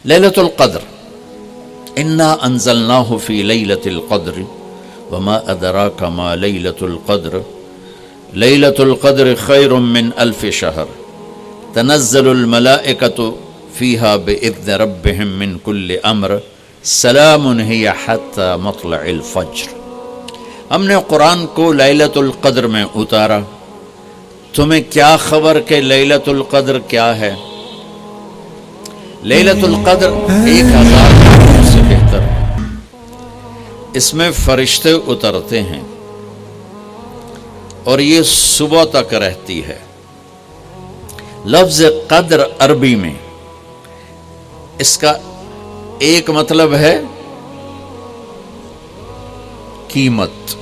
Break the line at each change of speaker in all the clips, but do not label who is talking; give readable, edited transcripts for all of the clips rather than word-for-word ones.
لیلۃ القدر، انا انزلناہ فی لیلۃ القدر وما ادراک ما لیلۃ القدر لیلۃ القدر خیر من الف شہر تنزل الملائکۃ فیہا باذن ربہم من کل امر سلام ہی حتی مطلع الفجر۔ ہم نے قرآن کو لیلۃ القدر میں اتارا، تمہیں کیا خبر کہ لیلۃ القدر کیا ہے؟ لیلۃ القدر 1000 مہینوں سے بہتر ہے، اس میں فرشتے اترتے ہیں اور یہ صبح تک رہتی ہے۔ لفظ قدر عربی میں اس کا ایک مطلب ہے قیمت،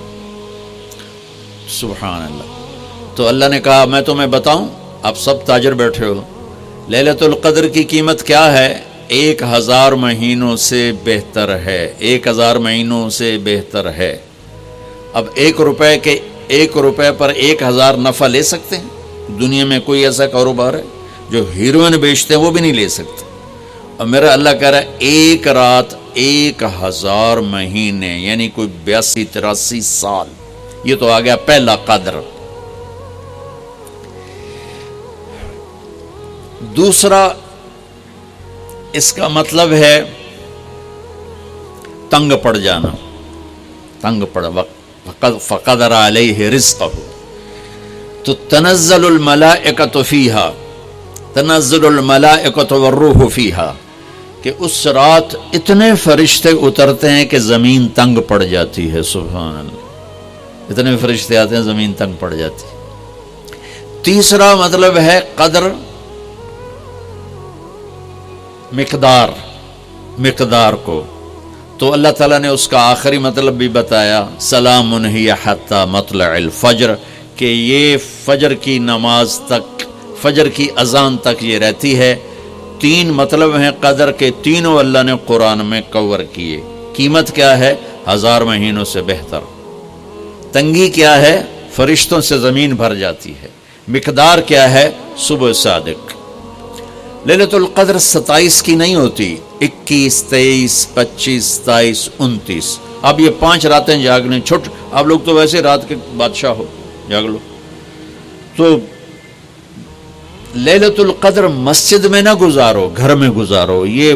سبحان اللہ۔ تو اللہ نے کہا میں تمہیں بتاؤں، آپ سب تاجر بیٹھے ہو، لیلۃ القدر کی قیمت کیا ہے؟ 1000 مہینوں سے بہتر ہے، 1000 مہینوں سے بہتر ہے۔ اب 1 روپے پر 1000 نفع لے سکتے ہیں؟ دنیا میں کوئی ایسا کاروبار ہے؟ جو ہیروئن بیچتے ہیں وہ بھی نہیں لے سکتے۔ اور میرا اللہ کہہ رہا ہے ایک رات 1000 مہینے، یعنی کوئی 82-83 سال۔ یہ تو آ گیا پہلا قدر۔ دوسرا اس کا مطلب ہے تنگ پڑ جانا، تنگ پڑ، فقدر علیہ رزقہ۔ تو تنزل الملائکۃ فیہا، تنزل الملائکۃ والروح فیہا، کہ اس رات اتنے فرشتے اترتے ہیں کہ زمین تنگ پڑ جاتی ہے، سبحان اللہ، اتنے فرشتے آتے ہیں زمین تنگ پڑ جاتی ہے۔ تیسرا مطلب ہے قدر، مقدار کو، تو اللہ تعالیٰ نے اس کا آخری مطلب بھی بتایا، سلام ہی حتی مطلع الفجر، کہ یہ فجر کی نماز تک، فجر کی اذان تک یہ رہتی ہے۔ 3 مطلب ہیں قدر کے، تینوں اللہ نے قرآن میں کور کیے۔ قیمت کیا ہے؟ 1000 مہینوں سے بہتر۔ تنگی کیا ہے؟ فرشتوں سے زمین بھر جاتی ہے۔ مقدار کیا ہے؟ صبح صادق۔ لیلۃ القدر 27 کی نہیں ہوتی، 21، 23، 25، 27، 29۔ اب یہ 5 راتیں جاگنے چھٹ، آپ لوگ تو ویسے رات کے بادشاہ ہو، جاگ لو۔ تو لیلۃ القدر مسجد میں نہ گزارو، گھر میں گزارو۔ یہ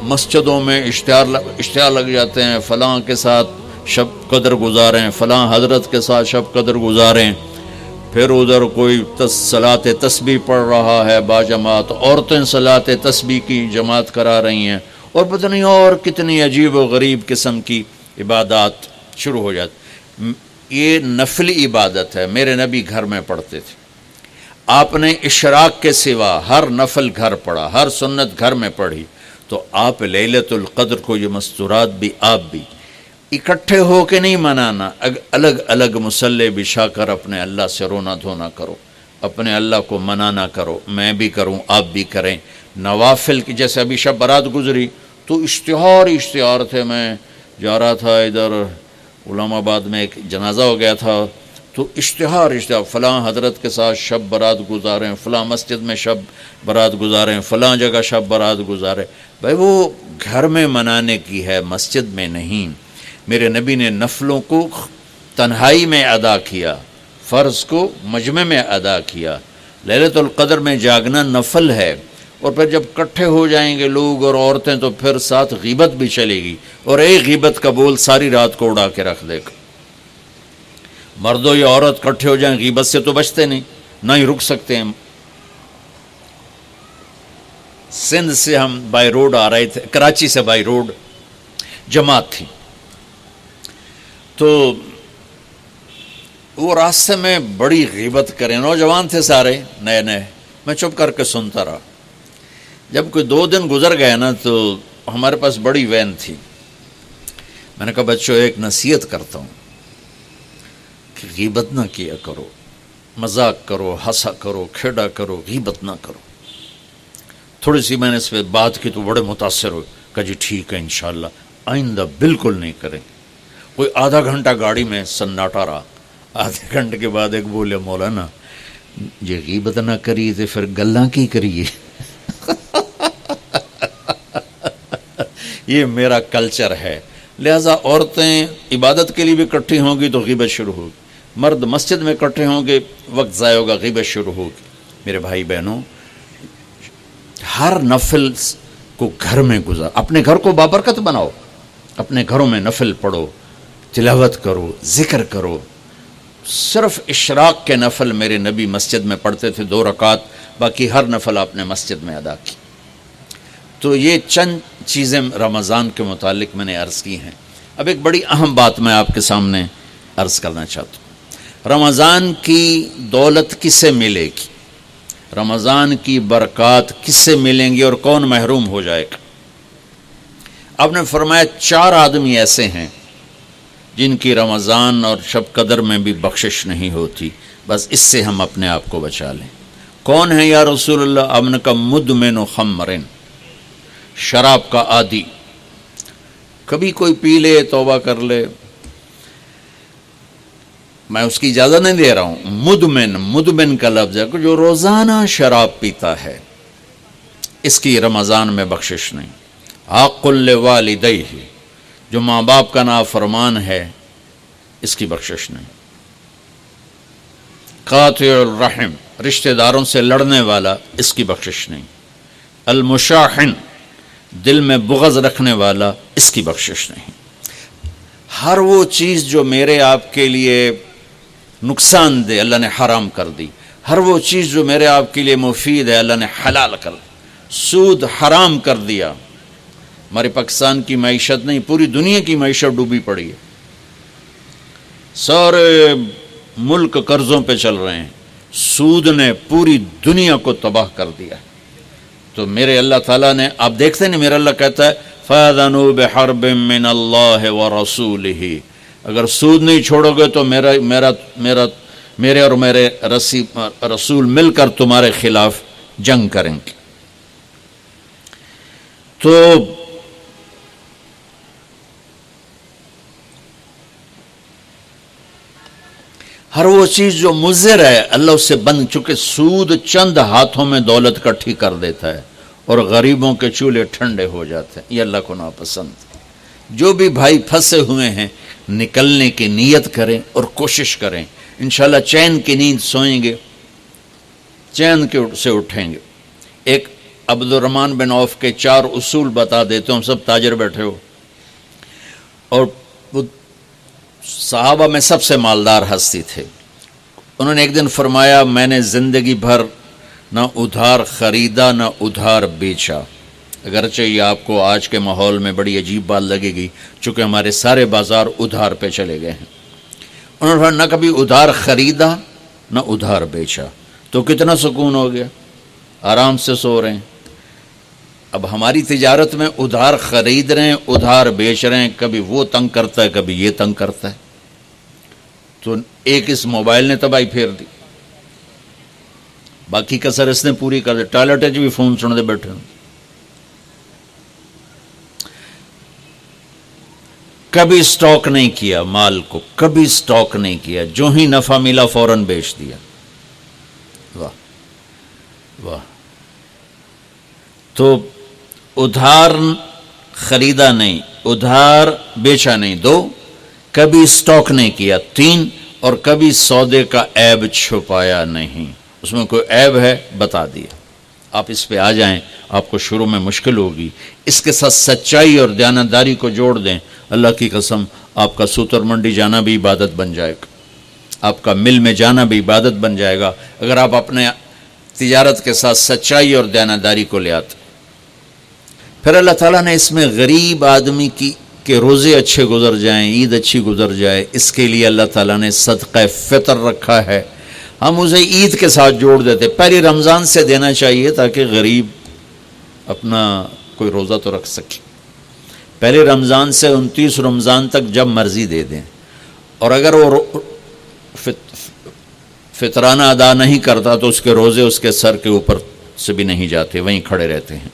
مسجدوں میں اشتہار لگ جاتے ہیں، فلاں کے ساتھ شب قدر گزاریں، فلاں حضرت کے ساتھ شب قدر گزاریں، پھر ادھر کوئی صلاۃ تسبیح پڑھ رہا ہے باجماعت، عورتیں صلاۃ تسبیح کی جماعت کرا رہی ہیں، اور پتہ نہیں اور کتنی عجیب و غریب قسم کی عبادات شروع ہو جاتی۔ یہ نفلی عبادت ہے، میرے نبی گھر میں پڑھتے تھے۔ آپ نے اشراق کے سوا ہر نفل گھر پڑھا، ہر سنت گھر میں پڑھی۔ تو آپ لیلۃ القدر کو یہ مستورات بھی آپ بھی اکٹھے ہو کے نہیں منانا، الگ الگ مصلی بچھا کر اپنے اللہ سے رونا دھونا کرو، اپنے اللہ کو منانا کرو، میں بھی کروں، آپ بھی کریں۔ نوافل کی، جیسے ابھی شب برات گزری تو اشتہار تھے، میں جا رہا تھا ادھر علام آباد میں، ایک جنازہ ہو گیا تھا، تو اشتہار فلاں حضرت کے ساتھ شب برات گزاریں، فلاں مسجد میں شب برات گزاریں، فلاں جگہ شب برات گزاریں۔ بھائی وہ گھر میں منانے کی ہے، مسجد میں نہیں۔ میرے نبی نے نفلوں کو تنہائی میں ادا کیا، فرض کو مجمع میں ادا کیا۔ لیلۃ القدر میں جاگنا نفل ہے، اور پھر جب کٹھے ہو جائیں گے لوگ اور عورتیں تو پھر ساتھ غیبت بھی چلے گی، اور ایک غیبت کا بول ساری رات کو اڑا کے رکھ دے گا۔ مردوں یا عورت کٹھے ہو جائیں، غیبت سے تو بچتے نہیں، نہ ہی رک سکتے ہیں۔ سندھ سے ہم بائی روڈ آ رہے تھے، کراچی سے بائی روڈ جماعت تھی، تو وہ راستے میں بڑی غیبت کریں، نوجوان تھے سارے نئے نئے، میں چپ کر کے سنتا رہا۔ جب کوئی 2 دن گزر گئے نا، تو ہمارے پاس بڑی وین تھی، میں نے کہا بچوں ایک نصیحت کرتا ہوں کہ غیبت نہ کیا کرو، مذاق کرو، ہنسا کرو، کھیڑا کرو، غیبت نہ کرو۔ تھوڑی سی میں نے اس پہ بات کی تو بڑے متاثر ہوئے، کہا جی ٹھیک ہے انشاءاللہ آئندہ بالکل نہیں کریں۔ کوئی آدھا گھنٹہ گاڑی میں سناٹا رہا، آدھے گھنٹے کے بعد ایک بولے مولانا یہ غیبت نہ کری تو پھر گلاں کی کریے۔ یہ میرا کلچر ہے. لہٰذا عورتیں عبادت کے لیے بھی اکٹھی ہوں گی تو غیبت شروع ہوگی، مرد مسجد میں اکٹھے ہوں گے وقت ضائع ہوگا، غیبت شروع ہوگی. میرے بھائی بہنوں، ہر نفل کو گھر میں گزار، اپنے گھر کو بابرکت بناؤ، اپنے گھروں میں نفل پڑھو، تلاوت کرو، ذکر کرو. صرف اشراق کے نفل میرے نبی مسجد میں پڑھتے تھے 2 رکعت، باقی ہر نفل آپ نے مسجد میں ادا کی. تو یہ چند چیزیں رمضان کے متعلق میں نے عرض کی ہیں. اب ایک بڑی اہم بات میں آپ کے سامنے عرض کرنا چاہتا ہوں. رمضان کی دولت کس سے ملے گی؟ رمضان کی برکات کس سے ملیں گی اور کون محروم ہو جائے گا؟ آپ نے فرمایا 4 آدمی ایسے ہیں جن کی رمضان اور شب قدر میں بھی بخشش نہیں ہوتی، بس اس سے ہم اپنے آپ کو بچا لیں. کون ہے یا رسول اللہ؟ آپ نے کہا مدمن خمرن، شراب کا عادی. کبھی کوئی پی لے توبہ کر لے، میں اس کی اجازت نہیں دے رہا ہوں. مدمن کا لفظ ہے کہ جو روزانہ شراب پیتا ہے، اس کی رمضان میں بخشش نہیں. عاق لوالدیہ، جو ماں باپ کا نافرمان ہے، اس کی بخشش نہیں. قاطع الرحم، رشتہ داروں سے لڑنے والا، اس کی بخشش نہیں. المشاحن، دل میں بغض رکھنے والا، اس کی بخشش نہیں. ہر وہ چیز جو میرے آپ کے لیے نقصان دہ اللہ نے حرام کر دی، ہر وہ چیز جو میرے آپ کے لیے مفید ہے اللہ نے حلال کر دی. سود حرام کر دیا. ہمارے پاکستان کی معیشت نہیں، پوری دنیا کی معیشت ڈوبی پڑی ہے. سارے ملک قرضوں پہ چل رہے ہیں. سود نے پوری دنیا کو تباہ کر دیا. تو میرے اللہ تعالیٰ نے، آپ دیکھتے ہیں میرا اللہ کہتا ہے فَأَذَنُوا بِحَرْبٍ مِّنَ اللَّهِ وَرَسُولِهِ، اگر سود نہیں چھوڑو گے تو میرے اور میرے رسول مل کر تمہارے خلاف جنگ کریں گے. تو ہر وہ چیز جو مضر ہے اللہ اس سے بند، چونکہ سود چند ہاتھوں میں دولت اکٹھی کر دیتا ہے اور غریبوں کے چولہے ٹھنڈے ہو جاتے ہیں. یہ اللہ کو ناپسند. جو بھی بھائی پھنسے ہوئے ہیں نکلنے کی نیت کریں اور کوشش کریں، انشاءاللہ چین کی نیند سوئیں گے، چین سے اٹھیں گے. ایک عبد الرحمن بن عوف کے 4 اصول بتا دیتے ہوں. سب تاجر بیٹھے ہو، اور وہ صحابہ میں سب سے مالدار ہستی تھے. انہوں نے ایک دن فرمایا میں نے زندگی بھر نہ ادھار خریدا نہ ادھار بیچا. اگرچہ یہ آپ کو آج کے ماحول میں بڑی عجیب بات لگے گی، چونکہ ہمارے سارے بازار ادھار پہ چلے گئے ہیں. انہوں نے فرمایا نہ کبھی ادھار خریدا نہ ادھار بیچا. تو کتنا سکون ہو گیا، آرام سے سو رہے ہیں. اب ہماری تجارت میں ادھار خرید رہے ہیں، ادھار بیچ رہے ہیں، کبھی وہ تنگ کرتا ہے کبھی یہ تنگ کرتا ہے. تو ایک اس موبائل نے تباہی پھیر دی، باقی کسر اس نے پوری کر دی. ٹوائلٹ بھی فون سن دے بیٹھے ہوں. کبھی سٹاک نہیں کیا مال کو، کبھی سٹاک نہیں کیا، جو ہی نفع ملا فوراً بیچ دیا. واہ واہ. تو ادھار خریدا نہیں، ادھار بیچا نہیں 2، کبھی سٹاک نہیں کیا 3، اور کبھی سودے کا عیب چھپایا نہیں. اس میں کوئی عیب ہے بتا دیا. آپ اس پہ آ جائیں، آپ کو شروع میں مشکل ہوگی. اس کے ساتھ سچائی اور دیانتداری کو جوڑ دیں، اللہ کی قسم آپ کا سوتر منڈی جانا بھی عبادت بن جائے گا، آپ کا مل میں جانا بھی عبادت بن جائے گا، اگر آپ اپنے تجارت کے ساتھ سچائی اور دیانتداری کو لے آتے. پھر اللہ تعالیٰ نے اس میں غریب آدمی کے روزے اچھے گزر جائیں، عید اچھی گزر جائے، اس کے لیے اللہ تعالیٰ نے صدقہ فطر رکھا ہے. ہم اسے عید کے ساتھ جوڑ دیتے. پہلی رمضان سے دینا چاہیے تاکہ غریب اپنا کوئی روزہ تو رکھ سکے. پہلے رمضان سے 29 رمضان تک جب مرضی دے دیں. اور اگر وہ فطرانہ ادا نہیں کرتا تو اس کے روزے اس کے سر کے اوپر سے بھی نہیں جاتے، وہیں کھڑے رہتے ہیں.